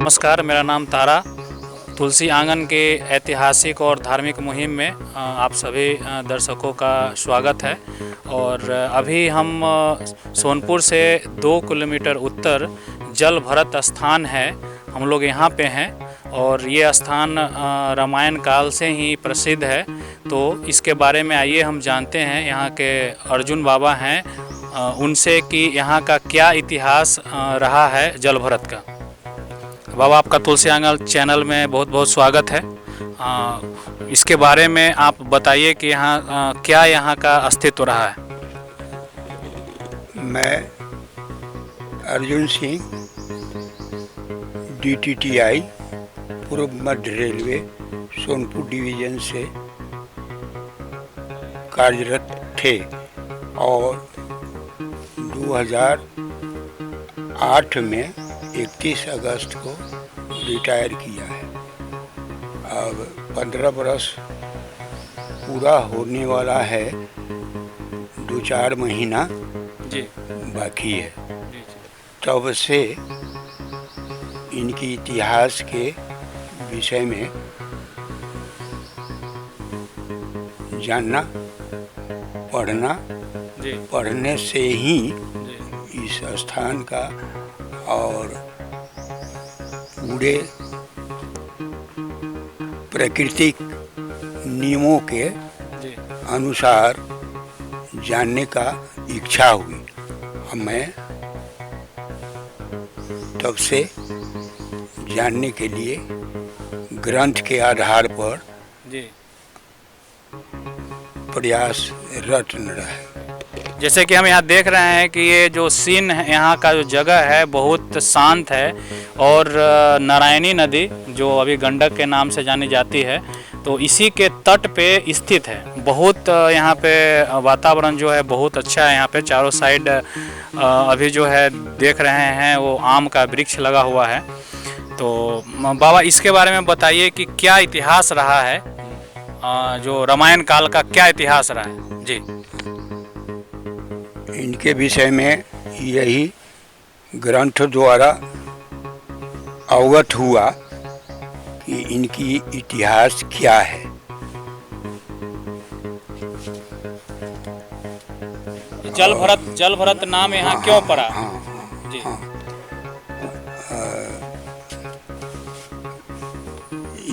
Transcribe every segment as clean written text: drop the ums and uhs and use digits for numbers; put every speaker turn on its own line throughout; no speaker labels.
नमस्कार, मेरा नाम तारा। तुलसी आंगन के ऐतिहासिक और धार्मिक मुहिम में आप सभी दर्शकों का स्वागत है। और अभी हम सोनपुर से 2 किलोमीटर उत्तर जल भरत स्थान है, हम लोग यहाँ पे हैं। और ये स्थान रामायण काल से ही प्रसिद्ध है। तो इसके बारे में आइए हम जानते हैं यहाँ के अर्जुन बाबा हैं उनसे कि यहाँ का क्या इतिहास रहा है जल भरत का। बाबा, आपका तुलसी आंगन चैनल में बहुत बहुत स्वागत है। इसके बारे में आप बताइए कि यहाँ क्या यहाँ का अस्तित्व रहा है।
मैं अर्जुन सिंह, DTTI पूर्व मध्य रेलवे सोनपुर डिवीज़न से कार्यरत थे और 2008 में 31 अगस्त को रिटायर किया है। अब 15 बरस पूरा होने वाला है, 2-4 महीना
जी
बाकी है। तब से इनकी इतिहास के विषय में जानना, पढ़ना, पढ़ने से ही इस स्थान का और पूरे प्राकृतिक नियमों के अनुसार जानने का इच्छा हुई। मैं तब से जानने के लिए ग्रंथ के आधार पर प्रयासरत रहे।
जैसे कि हम यहाँ देख रहे हैं कि ये जो सीन है, यहाँ का जो जगह है बहुत शांत है। और नारायणी नदी जो अभी गंडक के नाम से जानी जाती है, तो इसी के तट पे स्थित है। बहुत यहाँ पे वातावरण जो है बहुत अच्छा है। यहाँ पे चारों साइड अभी जो है देख रहे हैं वो आम का वृक्ष लगा हुआ है। तो बाबा, इसके बारे में बताइए कि क्या इतिहास रहा है, जो रामायण काल का क्या इतिहास रहा है जी।
इनके विषय में यही ग्रंथ द्वारा अवगत हुआ कि इनकी इतिहास क्या है।
जल भरत नाम यहाँ क्यों पड़ा? जी।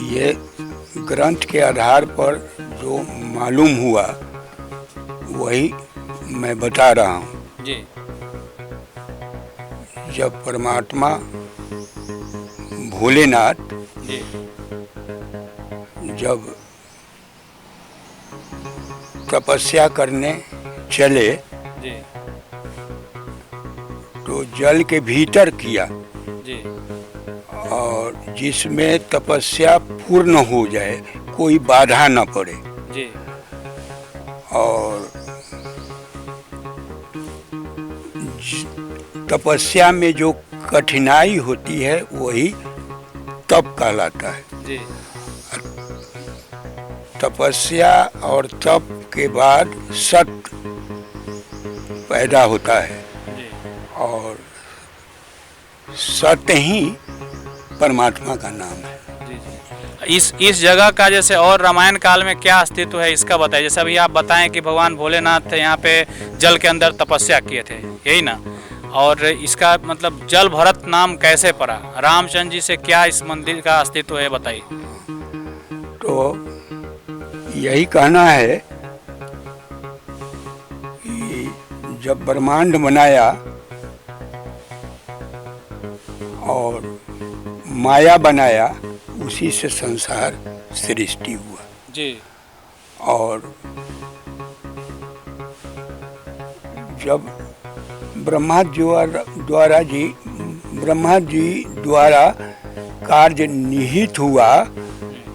ये ग्रंथ के आधार पर जो मालूम हुआ वही मैं बता रहा हूँ
जी।
जब परमात्मा भोलेनाथ
जी
जब तपस्या करने चले
जी
तो जल के भीतर किया
जी
और जिसमें तपस्या पूर्ण हो जाए, कोई बाधा न पड़े।
जी।
और तपस्या में जो कठिनाई होती है वही तप कहलाता है।
जी।
तपस्या और तप के बाद सत्य पैदा होता है
जी।
और सत्य ही परमात्मा का नाम है।
जी जी। इस जगह का जैसे और रामायण काल में क्या अस्तित्व है इसका बताइए। जैसे अभी आप बताएं कि भगवान भोलेनाथ यहाँ पे जल के अंदर तपस्या किए थे, यही ना? और इसका मतलब जल भरत नाम कैसे पड़ा? रामचंद्र जी से क्या इस मंदिर का अस्तित्व है, बताइए।
तो यही कहना है कि जब ब्रह्मांड बनाया और माया बनाया, उसी से संसार सृष्टि हुआ
जी।
और जब ब्रह्मा जी द्वारा कार्य निहित हुआ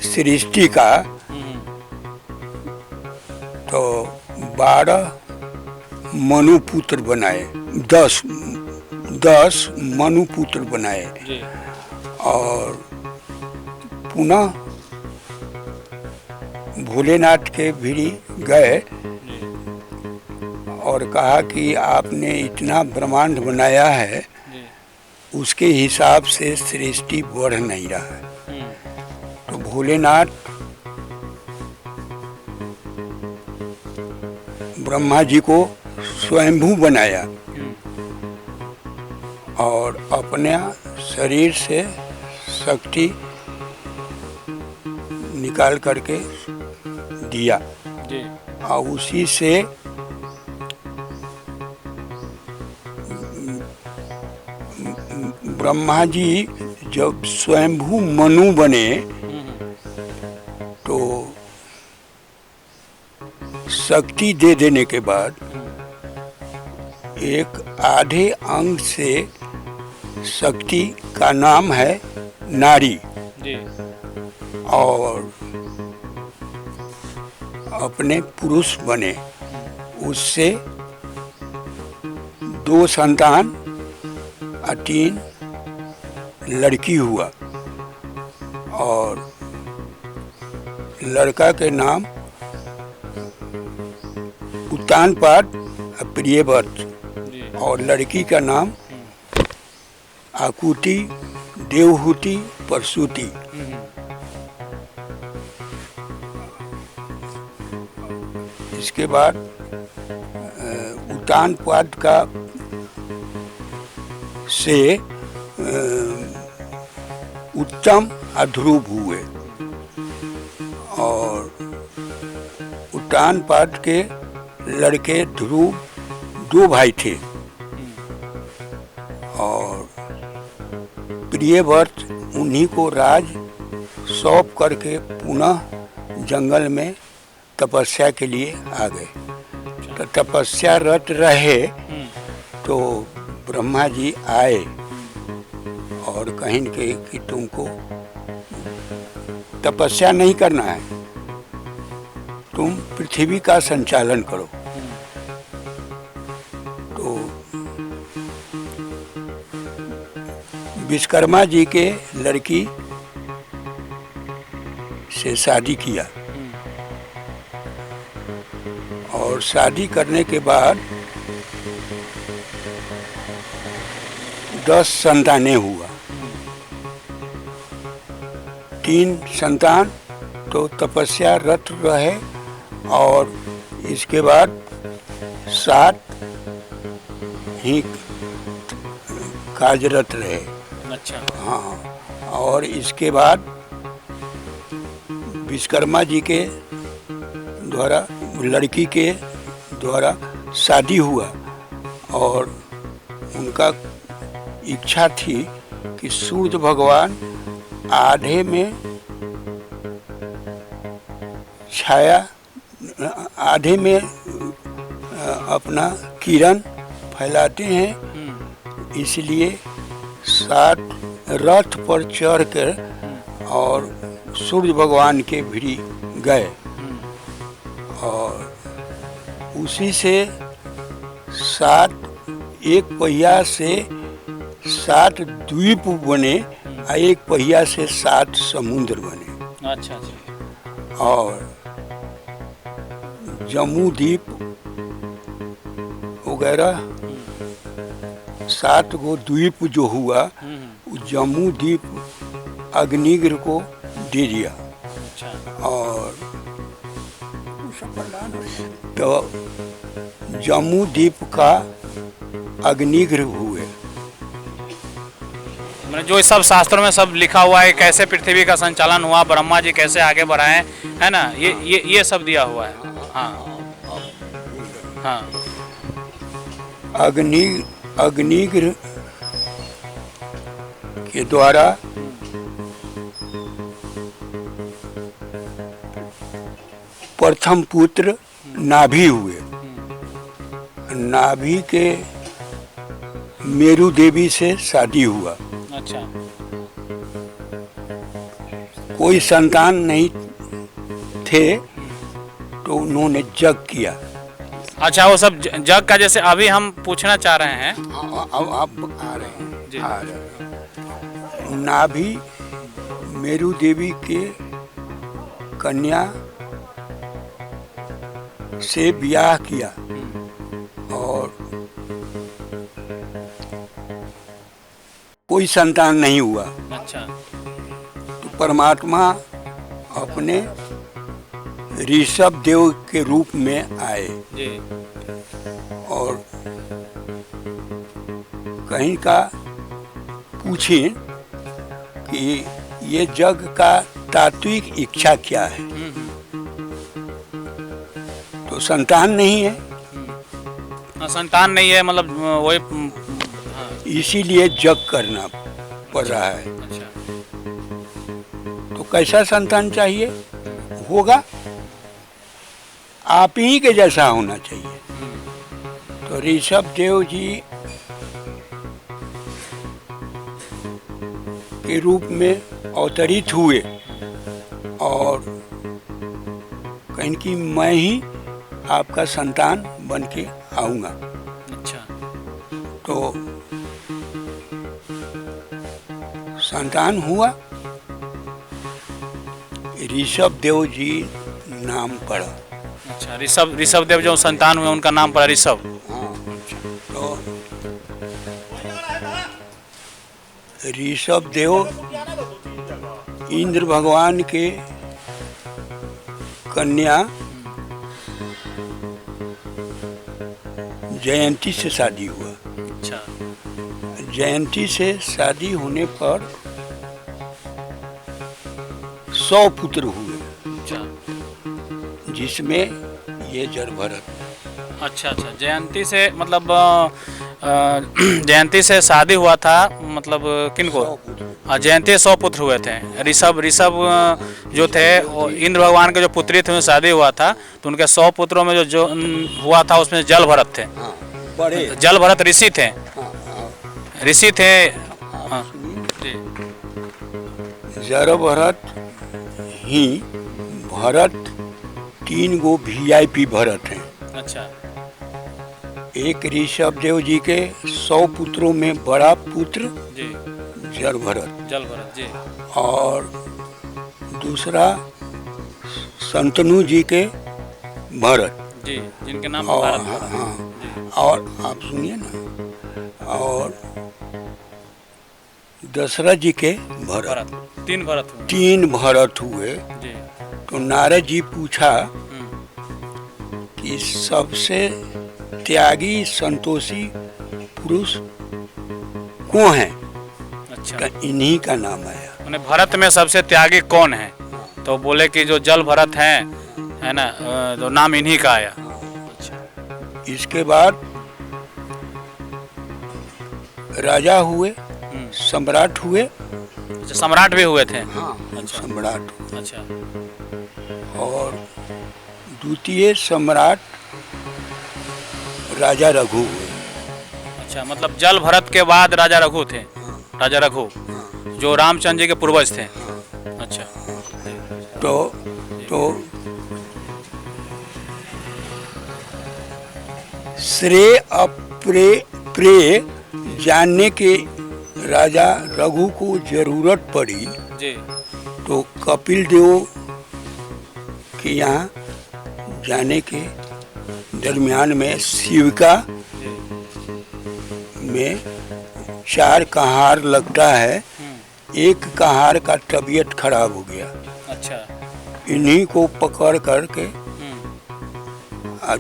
सृष्टि का, तो 12 मनुपुत्र बनाए, 10 मनुपुत्र बनाए
जी।
और पुनः भोलेनाथ के भिड़ी गए और कहा कि आपने इतना ब्रह्मांड बनाया है उसके हिसाब से सृष्टि बढ़ नहीं रहा है। तो भोलेनाथ ब्रह्मा जी को स्वयंभू बनाया और अपने शरीर से शक्ति निकाल करके दिया
जी।
और उसी से ब्रह्मा जी जब स्वयंभू मनु बने तो शक्ति दे देने के बाद एक आधे अंग से शक्ति का नाम है नारी
जी।
और अपने पुरुष बने। उससे 2 संतान और 3 लड़की हुआ और लड़का के नाम उत्तानपाद और प्रियव्रत और लड़की का नाम आकुति, देवहूति, प्रसूति। इसके बाद उत्तानपाद का से उत्तम और ध्रुव हुए और उत्तानपाद के लड़के ध्रुव 2 भाई थे और प्रियव्रत उन्हीं को राज सौंप करके पुनः जंगल में तपस्या के लिए आ गए। तो तपस्यारत रहे तो ब्रह्मा जी आए और कहीं के कि तुमको तपस्या नहीं करना है, तुम पृथ्वी का संचालन करो। तो विश्वकर्मा जी के लड़की से शादी किया और शादी करने के बाद 10 संतानें हुआ। 3 संतान तो तपस्या रत रहे और इसके बाद 7 ही कार्यरत रहे।
अच्छा।
हाँ, और इसके बाद विश्वकर्मा जी के द्वारा लड़की के द्वारा शादी हुआ और उनका इच्छा थी कि सूर्य भगवान आधे में छाया, आधे में अपना किरण फैलाते हैं, इसलिए 7 रथ पर चढ़कर और सूर्य भगवान के भिड़ी गए और उसी से 7 एक पहिया से 7 द्वीप बने और एक पहिया से 7 समुद्र बने।
अच्छा अच्छा।
और जम्मू द्वीप वगैरह 7 गो द्वीप जो हुआ, जम्मू द्वीप अग्निगिर को दे दिया।
अच्छा।
और तो जम्मू द्वीप का अग्निगिर हुए।
मैंने जो सब शास्त्रों में सब लिखा हुआ है कैसे पृथ्वी का संचालन हुआ, ब्रह्मा जी कैसे आगे बढ़ाए, है ना, ये सब दिया हुआ है। हाँ हाँ।
अग्निगिर के द्वारा प्रथम पुत्र नाभि हुए। नाभि के मेरु देवी से शादी हुआ।
अच्छा।
कोई संतान नहीं थे तो उन्होंने यज्ञ किया।
अच्छा, वो सब जग का जैसे अभी हम पूछना चाह रहे हैं।
अब आप आ रहे हैं
जी।
आ रहे हैं। नाभि मेरु देवी के कन्या से ब्याह किया और कोई संतान नहीं हुआ।
अच्छा।
तो परमात्मा अपने ऋषभ देव के रूप में आए
जी।
और कहीं का पूछें कि ये जग का तात्विक इच्छा क्या है, तो संतान नहीं है।
संतान नहीं है, मतलब वही। हाँ।
इसीलिए जग करना पड़ रहा है।
अच्छा।
तो कैसा संतान चाहिए होगा, आप ही के जैसा होना चाहिए। तो ऋषभ देव जी के रूप में अवतरित हुए और कहीं कि मैं ही आपका संतान बन के आऊँगा।
अच्छा।
तो संतान हुआ, ऋषभ देव जी नाम पड़ा।
अच्छा, ऋषभ देव जो संतान हुए उनका नाम पड़ा ऋषभ।
हाँ। तो ऋषभ देव इंद्र भगवान के कन्या जयंती से शादी हुआ।
अच्छा।
जयंती से शादी होने पर 100 पुत्र हुए,
अच्छा।
जिसमें ये जड़ भरत।
अच्छा। अच्छा, जयंती से मतलब जयंती से शादी हुआ था, मतलब किनको? हाँ, जयंती से 100 पुत्र हुए थे। ऋषभ जो थे वो इंद्र भगवान के जो पुत्री थे उनसे शादी हुआ था, तो उनके 100 पुत्रों में जो हुआ था उसमें जल भरत थे।
बड़े
जल भरत ऋषि थे। ऋषि थे। हाँ जी।
जड़ भरत ही भरत 3 गो VIP भरत हैं।
अच्छा।
एक ऋषभ देव जी के 100 पुत्रों में बड़ा पुत्र
जी।
जड़ भरत,
जल भरत जी।
और दूसरा संतनु जी के भरत
जी, जिनके नाम
और
भारत पड़ा।
हाँ,
जी।
और आप सुनिए ना, और दशरथ जी के भरत।
3 भरत हुए।
3 भरत हुए।
जी।
तो नारद जी पूछा कि सबसे त्यागी संतोषी पुरुष कौन है?
अच्छा।
तो इन्हीं का नाम आया।
उन्हें भरत में सबसे त्यागी कौन है? तो बोले कि जो जल भरत हैं, है ना, तो नाम इन्हीं का आया। अच्छा।
इसके बाद राजा हुए, सम्राट हुए।
अच्छा, सम्राट भी हुए थे।
हाँ,
अच्छा।
सम्राट हुए।
अच्छा।
और द्वितीय सम्राट राजा रघु हुए।
अच्छा, मतलब जल भरत के बाद राजा रघु थे। राजा रघु जो रामचंद्र जी के पूर्वज थे। अच्छा।
तो श्रेय अप्रेय जानने के राजा रघु को जरूरत पड़ी
जी।
तो कपिल देव के यहाँ जाने के दरमियान में शिविका में 4 कहार लगता है। एक कहार का तबीयत खराब हो गया।
अच्छा।
इन्हीं को पकड़ करके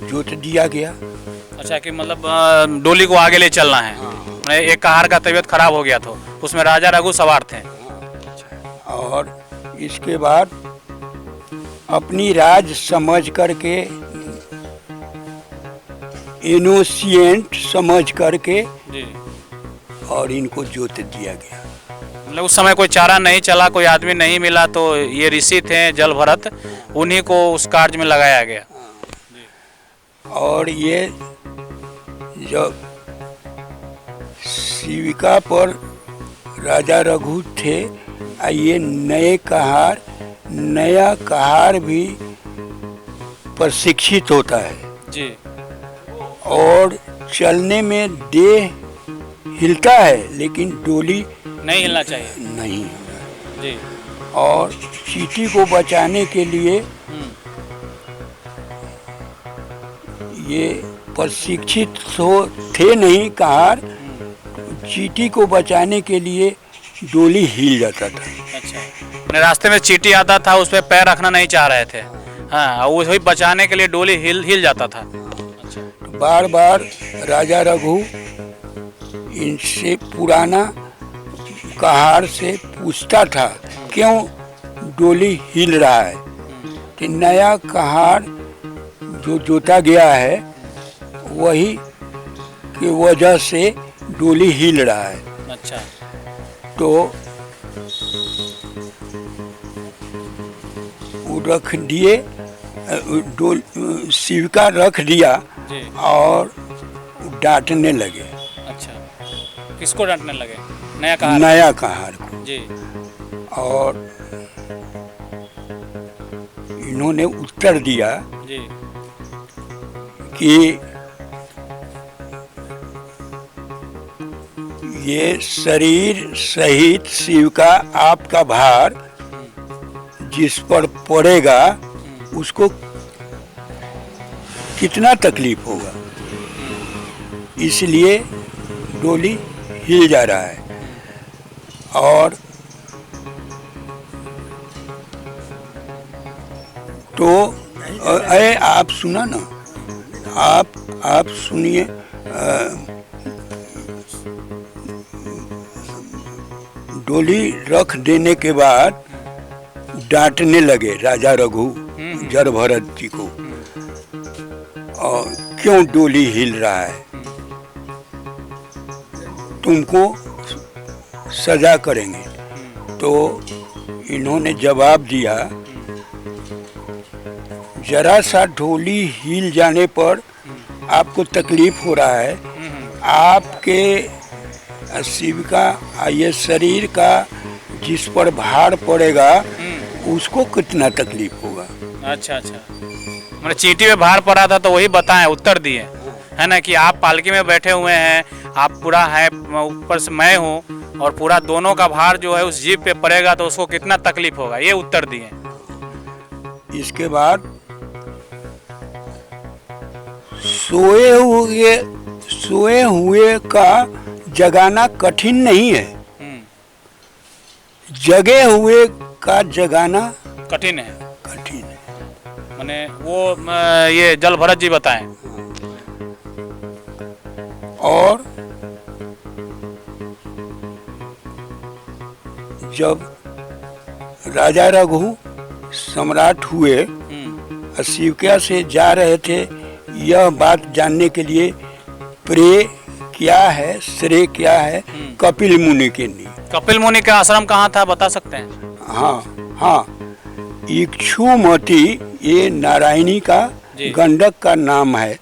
जोत दिया गया।
अच्छा, कि मतलब डोली को आगे ले चलना है। एक कहार का तबीयत खराब हो गया, तो उसमें राजा रघु सवार थे।
और इसके बाद अपनी राज समझ करके, इनोसिएंट समझ करके
जी।
और इनको जोत दिया गया।
मतलब उस समय कोई चारा नहीं चला, कोई आदमी नहीं मिला, तो ये ऋषि थे जल भरत, उन्हीं को उस कार्य में लगाया गया।
और ये जब शिविका पर राजा रघु थे, ये नया कहार भी प्रशिक्षित होता है
जी।
और चलने में देह हिलता है, लेकिन डोली
नहीं हिलना चाहिए।
नहीं।
जी।
और चींटी को बचाने के लिए ये प्रशिक्षित थे नहीं कहार, चींटी को बचाने के लिए डोली हिल जाता था।
अच्छा, मैंने रास्ते में चींटी आता था, उस पे पैर रखना नहीं चाह रहे थे। हाँ, और वही बचाने के लिए डोली हिल हिल जाता था। अच्छा,
बार बार राजा रघु इनसे पुराना कहार से पूछता था क्यों डोली हिल रहा है। कि नया कहार जो जोता गया है वही की वजह से डोली हिल रहा है।
अच्छा,
तो वो रख दिए, शिविका रख दिया
जी।
और डांटने लगे।
अच्छा, किसको डांटने लगे? नया कहार?
नया कहार को।
जी।
और इन्होंने उत्तर दिया
जी।
कि ये शरीर सहित शिव का आपका भार जिस पर पड़ेगा उसको कितना तकलीफ होगा, इसलिए डोली हिल जा रहा है। और तो अरे आप सुना ना, आप सुनिए। डोली रख देने के बाद डांटने लगे राजा रघु जर भरत जी को, और क्यों डोली हिल रहा है, तुमको सजा करेंगे। तो इन्होंने जवाब दिया, जरा सा डोली हिल जाने पर आपको तकलीफ हो रहा है, आपके शिव का ये शरीर का जिस पर भार पड़ेगा उसको कितना तकलीफ होगा।
अच्छा अच्छा, मैंने चींटी में भार पड़ा था तो वही बताएं, उत्तर दिए है ना, कि आप पालकी में बैठे हुए हैं, आप पूरा है, ऊपर से मैं हूँ और पूरा दोनों का भार जो है उस जीव पे पड़ेगा तो उसको कितना तकलीफ होगा, ये उत्तर दिए।
इसके बाद सोए हुए का जगाना कठिन नहीं है, जगे हुए का जगाना
कठिन है।
कठिन है।
मैंने वो ये जल भरत जी बताएं।
और जब राजा रघु सम्राट हुए, शिविका से जा रहे थे, यह बात जानने के लिए प्रे क्या है, श्रेय क्या है, कपिल मुनि के लिए।
कपिल मुनि का आश्रम कहाँ था, बता सकते हैं?
हाँ, इक्षुमती ये नारायणी का गंडक का नाम है।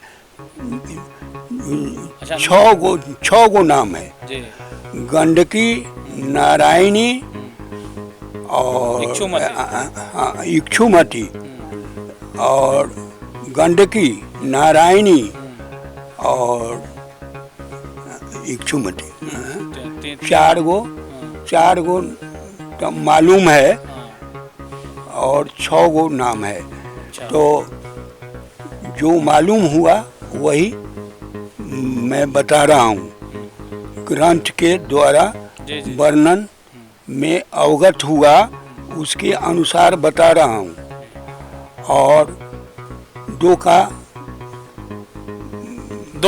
अच्छा,
6 गो नाम है
जी।
गंडकी, नारायणी और इक्षुमती और गंडकी, नारायणी और इक्षुमती, 4 गो तो मालूम है और 6 गो नाम है। तो जो मालूम हुआ वही मैं बता रहा हूँ, ग्रंथ के द्वारा वर्णन में अवगत हुआ उसके अनुसार बता रहा हूँ। और दो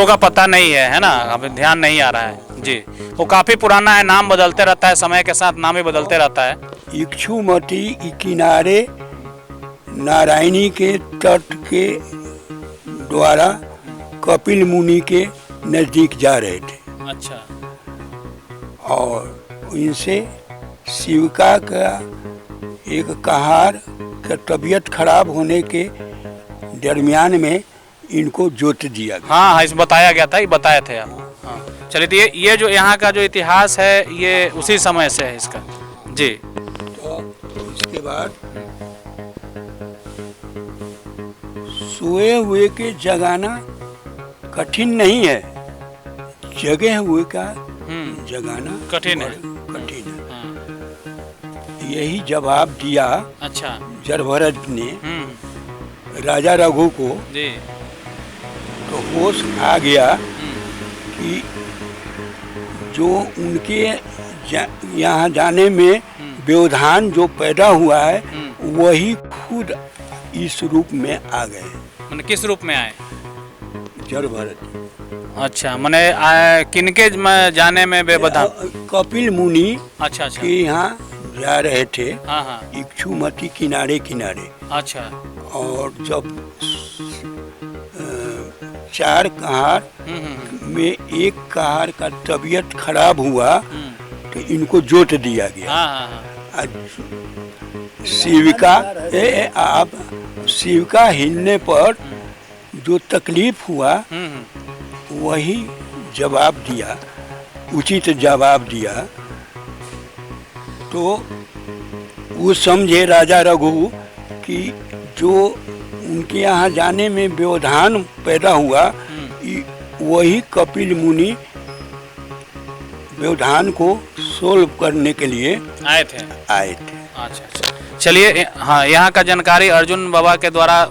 का पता नहीं है ना, अभी ध्यान नहीं आ रहा है जी।
वो काफी पुराना है, नाम बदलते रहता है, समय के साथ नाम ही बदलते रहता है।
इक्षुमती किनारे नारायणी के तट के द्वारा कपिल मुनि के नजदीक जा रहे थे।
अच्छा।
और इनसे शिविका का एक कहार का तबीयत खराब होने के दरमियान में इनको जोत दिया गया।
हाँ, इस बताया गया था, ये बताए थे आप। हाँ, चलिए, तो ये जो यहाँ का जो इतिहास है ये उसी समय से है इसका जी।
तो इसके बाद सोए हुए के जगाना कठिन नहीं है, जगे हुए का जगाना
कठिन है।
कठिन है। यही जवाब दिया।
अच्छा।
जरभरत ने राजा रघु को
जी।
तो होश आ गया कि जो उनके यहाँ जाने में व्यवधान जो पैदा हुआ है वही खुद इस रूप में आ गए।
मैंने किस रूप में आए?
जड़ भरत।
अच्छा, मैंने किनके जाने में व्यवधान?
कपिल मुनि
अच्छा
के यहाँ जा रहे थे।
हाँ हाँ।
इक्षुमती किनारे किनारे।
अच्छा।
और जब 4 कहार में एक कहार का तबीयत खराब हुआ तो इनको जोत दिया गया।
हाँ हाँ हाँ।
शिविका हिलने पर जो तकलीफ हुआ वही जवाब दिया, उचित जवाब दिया। तो वो समझे राजा रघु कि जो उनके यहाँ जाने में व्यवधान पैदा हुआ वही कपिल मुनि व्यवधान को सोल्व करने के लिए आए थे।
अच्छा अच्छा, चलिए। हाँ, यहाँ का जानकारी अर्जुन बाबा के द्वारा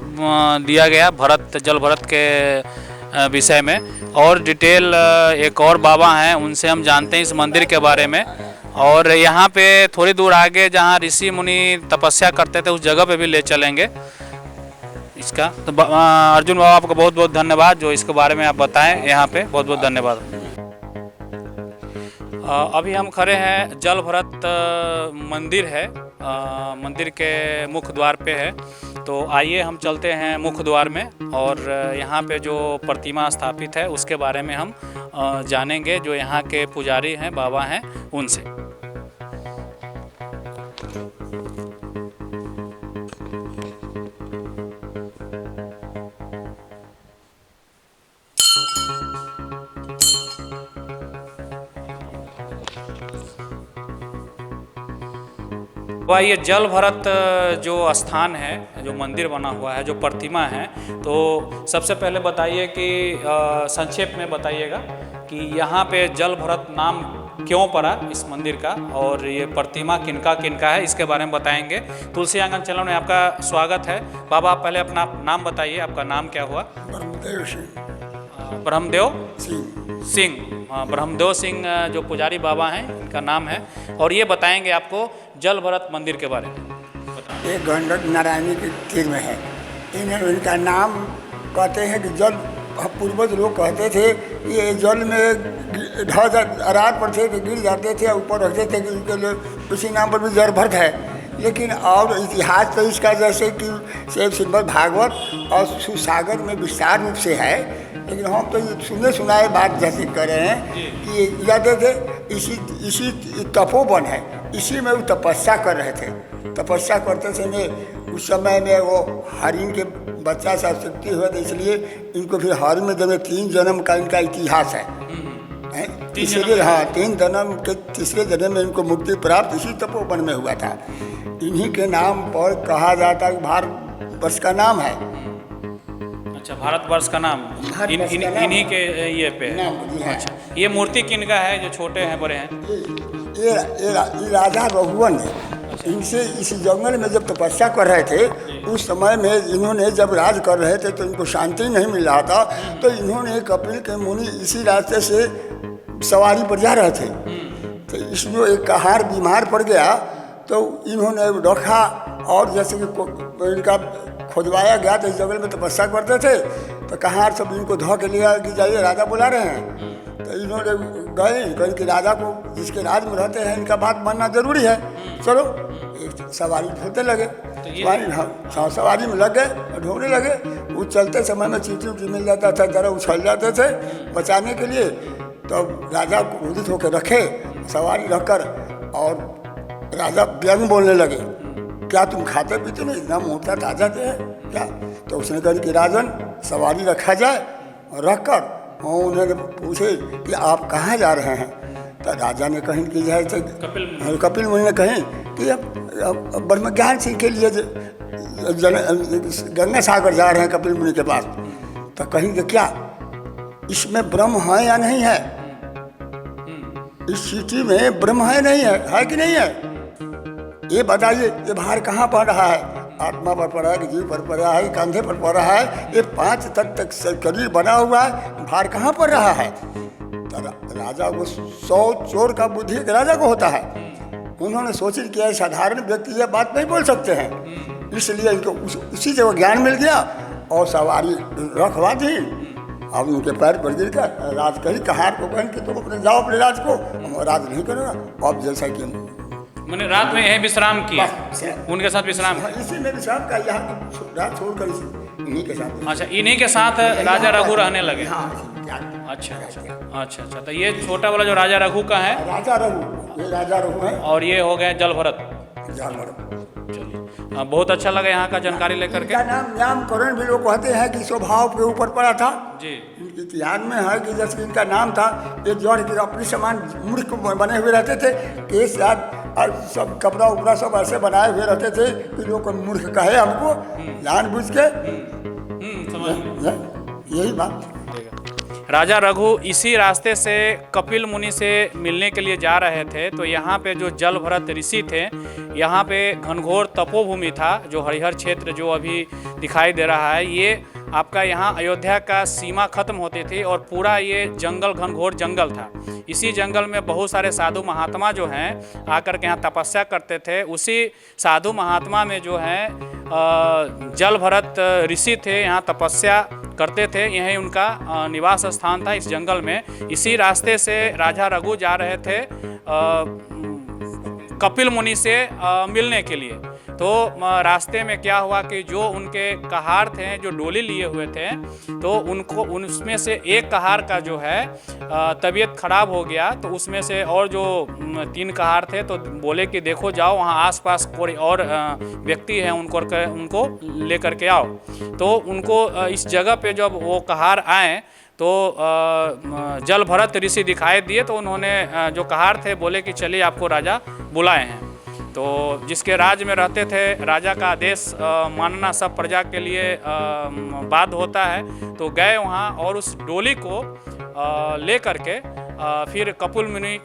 दिया गया भरत, जल भरत के विषय में। और डिटेल एक और बाबा हैं, उनसे हम जानते हैं इस मंदिर के बारे में। और यहाँ पे थोड़ी दूर आगे जहाँ ऋषि मुनि तपस्या करते थे उस जगह पे भी ले चलेंगे इसका। तो अर्जुन बाबा आपका बहुत बहुत धन्यवाद जो इसके बारे में आप बताएं यहाँ पे। बहुत बहुत धन्यवाद। अभी हम खड़े हैं जल भरत मंदिर है, मंदिर के मुख्य द्वार पे है। तो आइए हम चलते हैं मुख्य द्वार में और यहाँ पे जो प्रतिमा स्थापित है उसके बारे में हम जानेंगे जो यहाँ के पुजारी हैं, बाबा हैं, उनसे। ये जल भरत जो स्थान है, जो मंदिर बना हुआ है, जो प्रतिमा है, तो सबसे पहले बताइए कि संक्षेप में बताइएगा कि यहाँ पे जल भरत नाम क्यों पड़ा इस मंदिर का, और ये प्रतिमा किनका किनका है इसके बारे में बताएंगे। तुलसी आंगन चैनल में आपका स्वागत है। बाबा आप पहले अपना नाम बताइए, आपका नाम क्या हुआ?
ब्रह्मदेव सिंह।
ब्रह्मदेव सिंह। ब्रह्मदेव सिंह जो पुजारी बाबा हैं इनका नाम है। और ये बताएंगे आपको जल भरत मंदिर के बारे में।
एक गंडक नारायणी के तीर में है। इनका नाम कहते हैं कि जल, पूर्वज लोग कहते थे ये जल में रात पर थे कि गिर जाते थे, ऊपर रखते थे कि उनके लिए उसी नाम पर भी जल भरत है। लेकिन और इतिहास तो इसका जैसे कि शिव श्रीमद् भागवत और सुसागर में विस्तार रूप से है, लेकिन हम तो सुने सुनाए बात जैसे कर रहे हैं कि जाते थे इसी तपोवन है, इसी में वो तपस्या कर रहे थे। तपस्या करते समय उस समय में वो हरिण के बच्चा सा शक्ति हुआ, तो इसलिए इनको फिर हरिण में जब 3 जन्म का इनका इतिहास है। इसलिए हाँ, 3 जन्म के तीसरे जन्म में इनको मुक्ति प्राप्त इसी तपोवन में हुआ था। इन्हीं के नाम पर कहा जाता है भारतवर्ष का नाम है।
अच्छा, भारतवर्ष का नाम इन्हीं के ये पे है। अच्छा, ये मूर्ति किनका है जो छोटे हैं बड़े हैं?
ये राजा रघुवन है। इनसे इस जंगल में जब तपस्या कर रहे थे उस समय में इन्होंने जब राज कर रहे थे तो इनको शांति नहीं मिल रहा था, तो इन्होंने कपिल के मुनि इसी रास्ते से सवारी पर जा रहे थे। तो इसमें एक कहार बीमार पड़ गया तो इन्होंने रखा, और जैसे कि इनका खोजवाया गया तो इस जंगल में तपस्या करते थे, तो कहार सब इनको धो के लिया कि जाइए राजा बुला रहे हैं। तो इन्होंने गए कहीं कि राजा को जिसके राज में रहते हैं इनका बात मानना जरूरी है, चलो एक सवारी ढूंढते लगे। सवारी में लग गए, ढूंढने लगे। वो चलते समय में चींटी उटी मिल जाता था, जरा उछल जाते थे बचाने के लिए। तो राजा को क्रोधित होकर रखे सवारी रखकर, और राजा व्यंग बोलने लगे, क्या तुम खाते पीते नहीं, इतना मोटा ताजा थे क्या? तो उसने कहा कि राजन सवारी रखा जाए, और रख कर उन्होंने पूछे कि आप कहाँ जा रहे हैं? तो राजा ने कहीं कि जैसे कपिल मुनि ने कहीं कि अब ब्रह्म ज्ञान सिंह के लिए गंगा सागर जा रहे हैं कपिल मुनि के पास। तो कहीं कि क्या इसमें ब्रह्म है या नहीं है? इस सिटी में ब्रह्म है नहीं है कि नहीं है? ये बताइए, ये भार कहाँ पड़ रहा है? आत्मा पर पड़ा है कि जीव पर पड़ा है, कंधे पर पड़ रहा है? ये 5 तत्व तक शरीर बना हुआ है, भार कहाँ पड़ रहा है? तो राजा को 100 चोर का बुद्धि एक राजा को होता है। उन्होंने सोची कि यह साधारण व्यक्ति यह बात नहीं बोल सकते हैं, इसलिए इनको उसी से वो ज्ञान मिल गया और सवारी रखवा दी। अब उनके पैर पर गिर कर राज कही कहार को कहन कि तुम अपने जाओ अपने राज को, हम राज नहीं करेगा। अब जैसा कि
मैंने रात में यही विश्राम किया, उनके साथ विश्राम किया।
इसी में विश्राम का यहाँ रात छोड़कर इन्हीं के साथ।
अच्छा, इन्हीं के साथ राजा रघु रहने लगे।
हाँ,
अच्छा अच्छा अच्छा अच्छा। तो ये छोटा वाला जो राजा रघु का है,
राजा रघु, ये राजा रघु है,
और ये हो गए जल भरत।
जानवर।
बहुत अच्छा लगा यहाँ का जानकारी लेकर के।
इनका नाम नामकरण भी लोग कहते हैं कि स्वभाव के ऊपर पड़ा था
जी।
इनके इतिहास में है कि जैसे इनका नाम था, ये जड़ के अपने समान मूर्ख बने हुए रहते थे, केस याद और सब कपड़ा उपड़ा सब ऐसे बनाए हुए रहते थे कि लोग को मूर्ख कहे हमको जानबूझ के। यही बात।
राजा रघु इसी रास्ते से कपिल मुनि से मिलने के लिए जा रहे थे। तो यहाँ पे जो जल भरत ऋषि थे, यहाँ पे घनघोर तपोभूमि था, जो हरिहर क्षेत्र जो अभी दिखाई दे रहा है, ये आपका यहाँ अयोध्या का सीमा खत्म होती थी और पूरा ये जंगल घनघोर जंगल था। इसी जंगल में बहुत सारे साधु महात्मा जो हैं आकर के यहाँ तपस्या करते थे। उसी साधु महात्मा में जो हैं जल भरत ऋषि थे, यहाँ तपस्या करते थे, यही उनका निवास स्थान था इस जंगल में। इसी रास्ते से राजा रघु जा रहे थे कपिल मुनि से मिलने के लिए। तो रास्ते में क्या हुआ कि जो उनके कहार थे, जो डोली लिए हुए थे, तो उनको उसमें से एक कहार का जो है तबीयत खराब हो गया। तो उसमें से और जो 3 कहार थे तो बोले कि देखो जाओ वहाँ आसपास कोई और व्यक्ति है, उनको लेकर के आओ। तो उनको इस जगह पे जब वो कहार आए तो जल भरत ऋषि दिखाई दिए। तो उन्होंने जो कहार थे बोले कि चलिए आपको राजा बुलाए हैं। तो जिसके राज में रहते थे, राजा का आदेश मानना सब प्रजा के लिए बाध्य होता है। तो गए वहाँ और उस डोली को ले करके फिर कपिल मुनि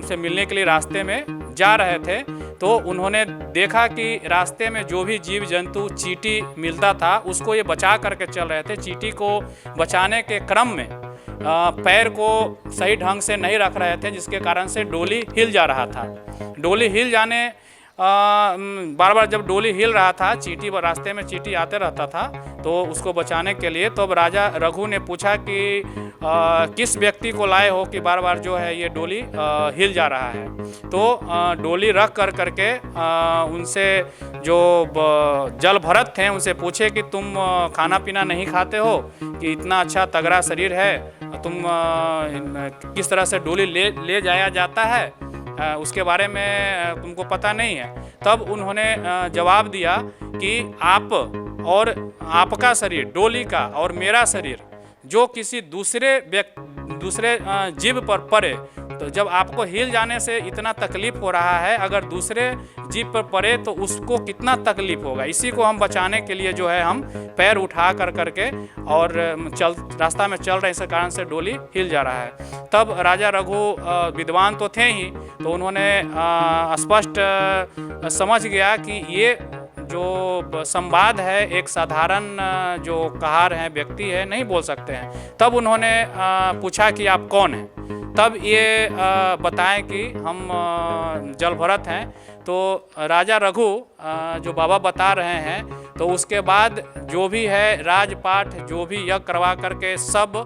से मिलने के लिए रास्ते में जा रहे थे। तो उन्होंने देखा कि रास्ते में जो भी जीव जंतु चींटी मिलता था उसको ये बचा करके चल रहे थे। चींटी को बचाने के क्रम में पैर को सही ढंग से नहीं रख रहे थे, जिसके कारण से डोली हिल जा रहा था। डोली हिल जाने बार बार जब डोली हिल रहा था, चींटी रास्ते में चींटी आते रहता था, तो उसको बचाने के लिए तो अब राजा रघु ने पूछा कि किस व्यक्ति को लाए हो कि बार बार जो है ये डोली हिल जा रहा है। तो डोली रख कर करके उनसे जो जल भरत थे उनसे पूछे कि तुम खाना पीना नहीं खाते हो कि इतना अच्छा तगड़ा शरीर है, तुम किस तरह से डोली ले जाया जाता है उसके बारे में तुमको पता नहीं है। तब उन्होंने जवाब दिया कि आप और आपका शरीर, डोली का और मेरा शरीर जो किसी दूसरे जीव पर पड़े, तो जब आपको हिल जाने से इतना तकलीफ हो रहा है, अगर दूसरे जीव पर पड़े तो उसको कितना तकलीफ होगा। इसी को हम बचाने के लिए जो है हम पैर उठा कर करके और रास्ता में चल रहे, इस कारण से डोली हिल जा रहा है। तब राजा रघु विद्वान तो थे ही, तो उन्होंने स्पष्ट समझ गया कि ये जो संवाद है एक साधारण जो कहार है व्यक्ति है नहीं बोल सकते हैं। तब उन्होंने पूछा कि आप कौन हैं। तब ये बताएं कि हम जल भरत हैं। तो राजा रघु जो बाबा बता रहे हैं, तो उसके बाद जो भी है राजपाट जो भी यज्ञ करवा करके सब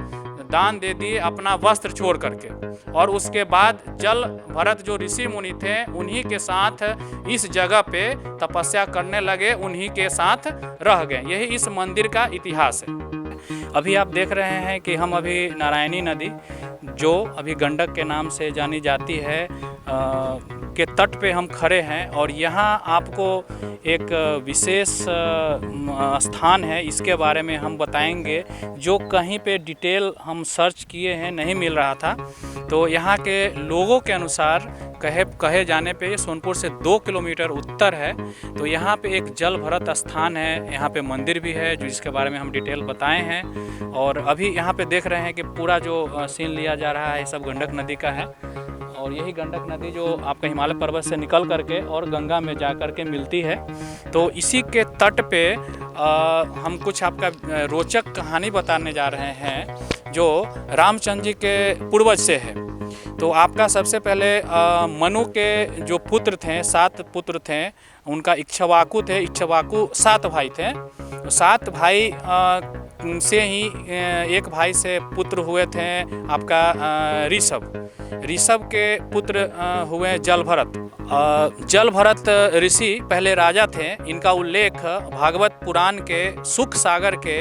दान दे दिए अपना वस्त्र छोड़ करके, और उसके बाद जल भरत जो ऋषि मुनि थे उन्हीं के साथ इस जगह पे तपस्या करने लगे, उन्हीं के साथ रह गए। यही इस मंदिर का इतिहास है। अभी आप देख रहे हैं कि हम अभी नारायणी नदी जो अभी गंडक के नाम से जानी जाती है के तट पे हम खड़े हैं, और यहाँ आपको एक विशेष स्थान है, इसके बारे में हम बताएंगे जो कहीं पे डिटेल हम सर्च किए हैं नहीं मिल रहा था। तो यहाँ के लोगों के अनुसार कहे जाने पे सोनपुर से 2 किलोमीटर उत्तर है। तो यहाँ पे एक जल भरत स्थान है, यहाँ पे मंदिर भी है जो जिसके बारे में हम डिटेल बताए हैं। और अभी यहाँ पे देख रहे हैं कि पूरा जो सीन लिया जा रहा है सब गंडक नदी का है, और यही गंडक नदी जो आपका हिमालय पर्वत से निकल करके और गंगा में जा कर के मिलती है। तो इसी के तट पे हम कुछ आपका रोचक कहानी बताने जा रहे हैं। जो रामचंद्र जी के पूर्वज से है। तो आपका सबसे पहले मनु के जो पुत्र थे, 7 पुत्र थे, उनका इक्ष्वाकु थे। इक्ष्वाकु 7 भाई थे। 7 भाई से ही एक भाई से पुत्र हुए थे आपका ऋषभ। ऋषभ के पुत्र हुए जलभरत। जलभरत ऋषि पहले राजा थे। इनका उल्लेख भागवत पुराण के सुख सागर के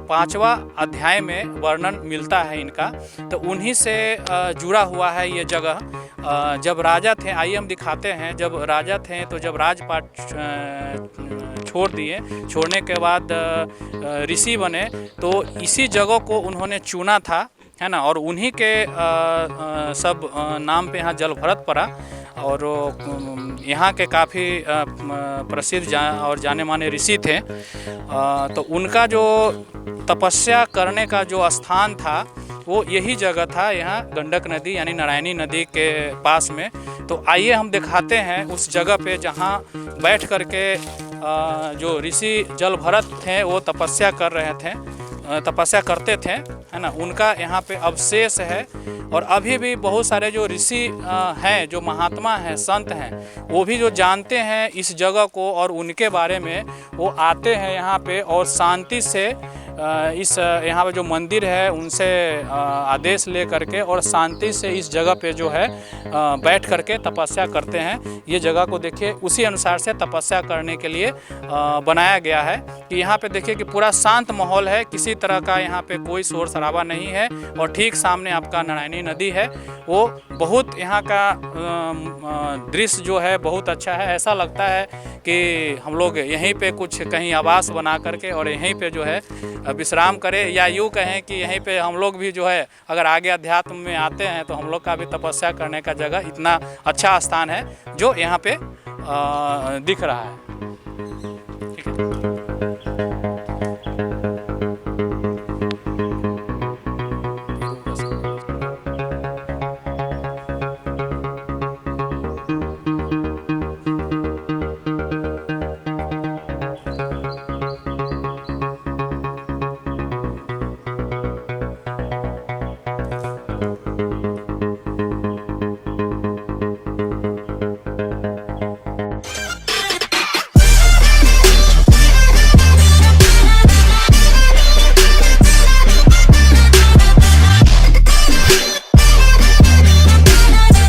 5वां अध्याय में वर्णन मिलता है इनका। तो उन्हीं से जुड़ा हुआ है ये जगह। जब राजा थे, आइए हम दिखाते हैं, जब राजा थे तो जब राजपाट छोड़ दिए, छोड़ने के बाद ऋषि बने, तो इसी जगह को उन्होंने चुना था, है ना। और उन्हीं के सब नाम पे यहाँ जलभरत पड़ा। और यहाँ के काफ़ी प्रसिद्ध और जाने माने ऋषि थे। तो उनका जो तपस्या करने का जो स्थान था वो यही जगह था, यहाँ गंडक नदी यानी नारायणी नदी के पास में। तो आइए हम दिखाते हैं उस जगह पे जहाँ बैठ कर के जो ऋषि जलभरत थे वो तपस्या कर रहे थे, तपस्या करते थे, है ना। उनका यहाँ पे अवशेष है। और अभी भी बहुत सारे जो ऋषि हैं, जो महात्मा हैं, संत हैं, वो भी जो जानते हैं इस जगह को और उनके बारे में, वो आते हैं यहाँ पे और शांति से इस यहाँ पे जो मंदिर है उनसे आदेश ले करके और शांति से इस जगह पे जो है बैठ करके तपस्या करते हैं। ये जगह को देखिए, उसी अनुसार से तपस्या करने के लिए बनाया गया है कि यहाँ पे देखिए कि पूरा शांत माहौल है, किसी तरह का यहाँ पे कोई शोर शराबा नहीं है। और ठीक सामने आपका नारायणी नदी है। वो बहुत यहाँ का दृश्य जो है बहुत अच्छा है। ऐसा लगता है कि हम लोग यहीं पे कुछ कहीं आवास बना करके और यहीं पे जो है विश्राम करें, या यूँ कहें कि यहीं पे हम लोग भी जो है अगर आगे अध्यात्म में आते हैं तो हम लोग का भी तपस्या करने का जगह इतना अच्छा स्थान है जो यहाँ पे दिख रहा है। ठीक है।